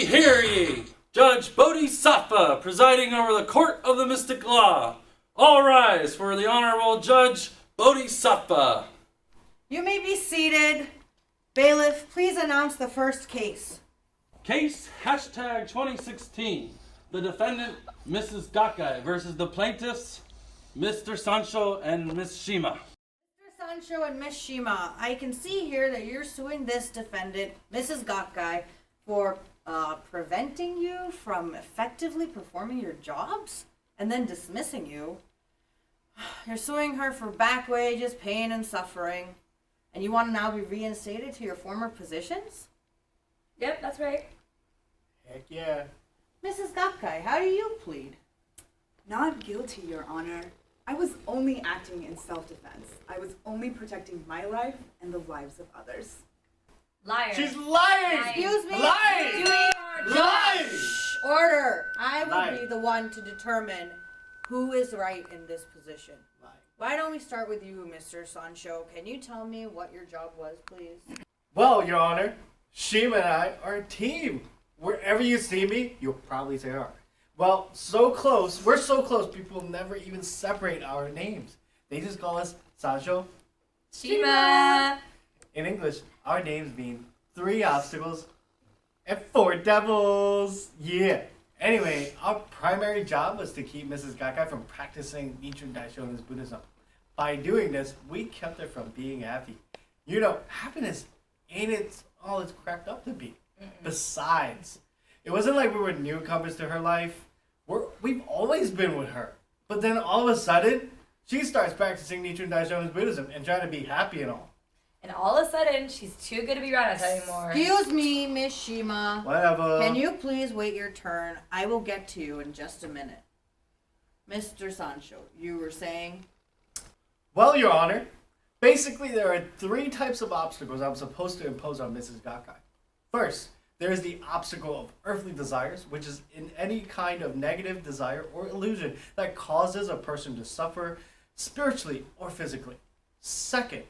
hear ye! Judge Bodhisattva presiding over the court of the mystic law. All rise for the Honorable Judge Bodhisattva. You may be seated. Bailiff, please announce the first case. Case hashtag 2016. The defendant, Mrs. Gakai, versus the plaintiffs, Mr. Sancho and Miss Shima. Mr. Sancho and Miss Shima, I can see here that you're suing this defendant, Mrs. Gakai, for preventing you from effectively performing your jobs and then dismissing you. You're suing her for back wages, pain, and suffering. And you want to now be reinstated to your former positions? Yep, that's right. Heck yeah. Mrs. Gakai, how do you plead? Not guilty, Your Honor. I was only acting in self-defense. I was only protecting my life and the lives of others. Liar. She's lying! Excuse me? Lying! Lying! Shh, order! I would Lying. be the one to determine who is right in this position. Lying. Why don't we start with you, Mr. Sancho? Can you tell me what your job was, please? Well, Your Honor, Shima and I are a team. Wherever you see me, you'll probably say her. Well, so close. We're so close, people never even separate our names. They just call us Sancho. Shima. In English, our names mean 3 obstacles and 4 devils. Yeah. Anyway, our primary job was to keep Mrs. Gakai from practicing Nichiren Daishonin's Buddhism. By doing this, we kept her from being happy. You know, happiness ain't all it's cracked up to be. Besides, it wasn't like we were newcomers to her life. We've always been with her. But then all of a sudden, she starts practicing Nichiren Daishonin's Buddhism and trying to be happy and all. And all of a sudden, she's too good to be around us anymore. Excuse me, Miss Shima. Whatever. Can you please wait your turn? I will get to you in just a minute. Mr. Sancho, you were saying? Well, Your Honor, basically there are 3 types of obstacles I'm supposed to impose on Mrs. Gakai. First, there is the obstacle of earthly desires, which is in any kind of negative desire or illusion that causes a person to suffer spiritually or physically. Second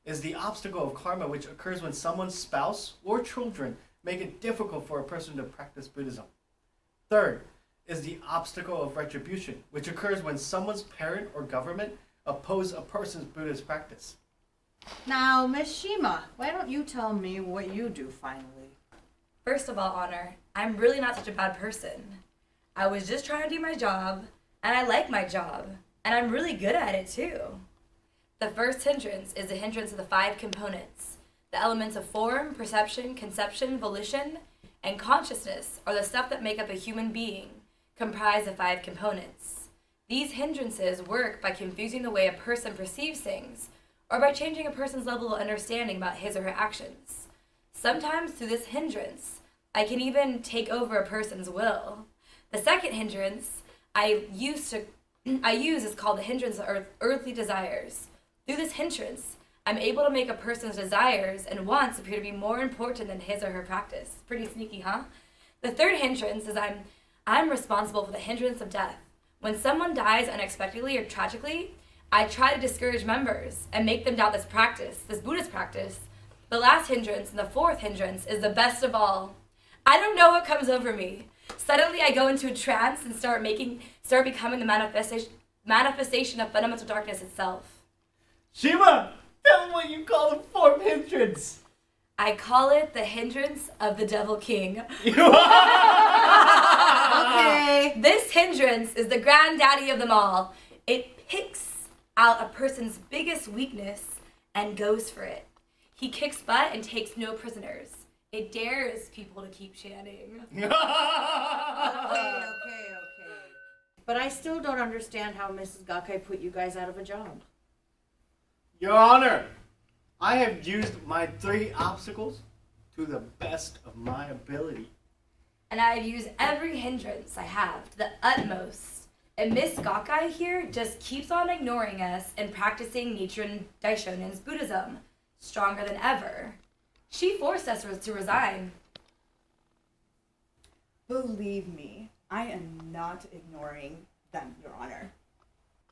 is the obstacle of karma, which occurs when someone's spouse or children make it difficult for a person to practice Buddhism. Third is the obstacle of retribution, which occurs when someone's parent or government oppose a person's Buddhist practice. Now, Miss Shima, why don't you tell me what you do finally? First of all, Honor, I'm really not such a bad person. I was just trying to do my job, and I like my job, and I'm really good at it too. The first hindrance is the hindrance of the 5 components. The elements of form, perception, conception, volition, and consciousness are the stuff that make up a human being, comprised of 5 components. These hindrances work by confusing the way a person perceives things, or by changing a person's level of understanding about his or her actions. Sometimes through this hindrance, I can even take over a person's will. The second hindrance I use is called the hindrance of earthly desires. Through this hindrance, I'm able to make a person's desires and wants appear to be more important than his or her practice. Pretty sneaky, huh? The third hindrance is I'm responsible for the hindrance of death. When someone dies unexpectedly or tragically, I try to discourage members and make them doubt this practice, this Buddhist practice. The last hindrance and the fourth hindrance is the best of all. I don't know what comes over me. Suddenly I go into a trance and start becoming the manifestation of fundamental darkness itself. Shima, tell me what you call the 4th hindrance. I call it the hindrance of the Devil King. Okay. This hindrance is the granddaddy of them all. It picks out a person's biggest weakness and goes for it. He kicks butt and takes no prisoners. It dares people to keep chanting. Okay. But I still don't understand how Mrs. Gakai put you guys out of a job. Your Honor, I have used my 3 obstacles to the best of my ability. And I've used every hindrance I have to the utmost. And Miss Gakai here just keeps on ignoring us and practicing Nichiren Daishonin's Buddhism, stronger than ever. She forced us to resign. Believe me, I am not ignoring them, Your Honor.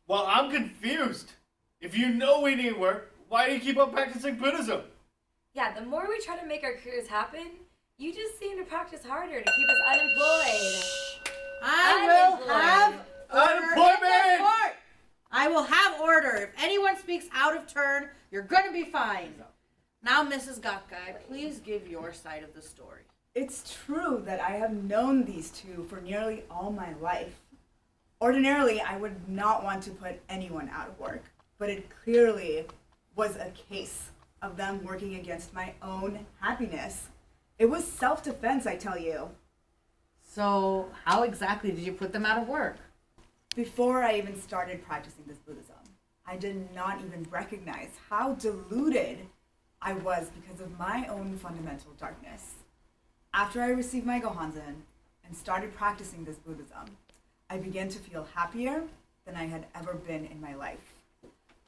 Well, I'm confused. If you know we need work, why do you keep on practicing Buddhism? Yeah, the more we try to make our careers happen, You just seem to practice harder to keep us unemployed. I will have order in Unemployment! this court. I will have order. If anyone speaks out of turn, you're going to be fined. Now, Mrs. Gotguy, please give your side of the story. It's true that I have known these two for nearly all my life. Ordinarily, I would not want to put anyone out of work, but it clearly was a case of them working against my own happiness. It was self-defense, I tell you. So, how exactly did you put them out of work? Before I even started practicing this Buddhism, I did not even recognize how deluded I was because of my own fundamental darkness. After I received my Gohanzen and started practicing this Buddhism, I began to feel happier than I had ever been in my life.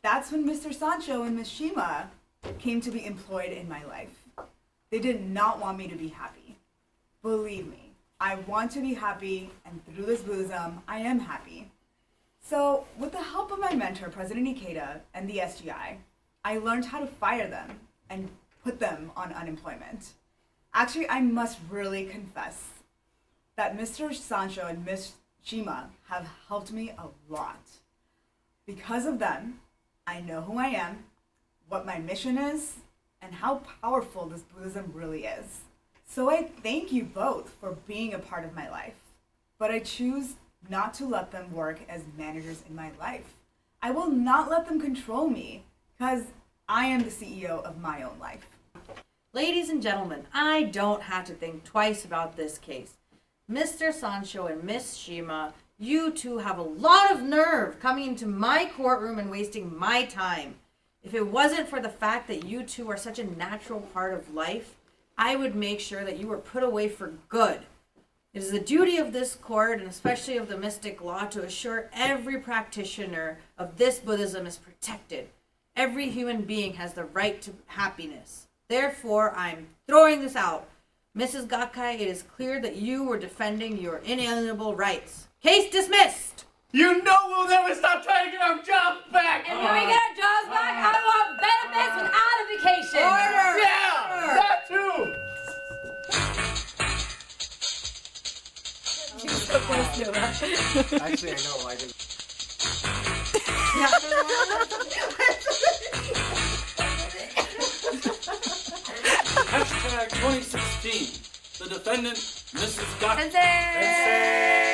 That's when Mr. Sancho and Miss Shima came to be employed in my life. They did not want me to be happy. Believe me, I want to be happy, and through this Buddhism, I am happy. So, with the help of my mentor, President Ikeda, and the SGI, I learned how to fire them and put them on unemployment. Actually, I must really confess that Mr. Sancho and Miss Shima have helped me a lot. Because of them, I know who I am, what my mission is, and how powerful this Buddhism really is. So I thank you both for being a part of my life, but I choose not to let them work as managers in my life. I will not let them control me, because I am the CEO of my own life. Ladies and gentlemen, I don't have to think twice about this case. Mr. Sancho and Miss Shima, you two have a lot of nerve coming into my courtroom and wasting my time. If it wasn't for the fact that you two are such a natural part of life, I would make sure that you were put away for good. It is the duty of this court, and especially of the mystic law, to assure every practitioner of this Buddhism is protected. Every human being has the right to happiness. Therefore, I'm throwing this out. Mrs. Gakkai, it is clear that you were defending your inalienable rights. Case dismissed! You know we'll never stop trying to get our jobs back! And when we get our jobs back, I want benefits without a vacation. Order! Yeah! That too! Actually, I know. I didn't. Hashtag 2016. The defendant, Mrs. Gotguy. Sensei!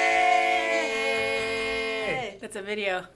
That's a video.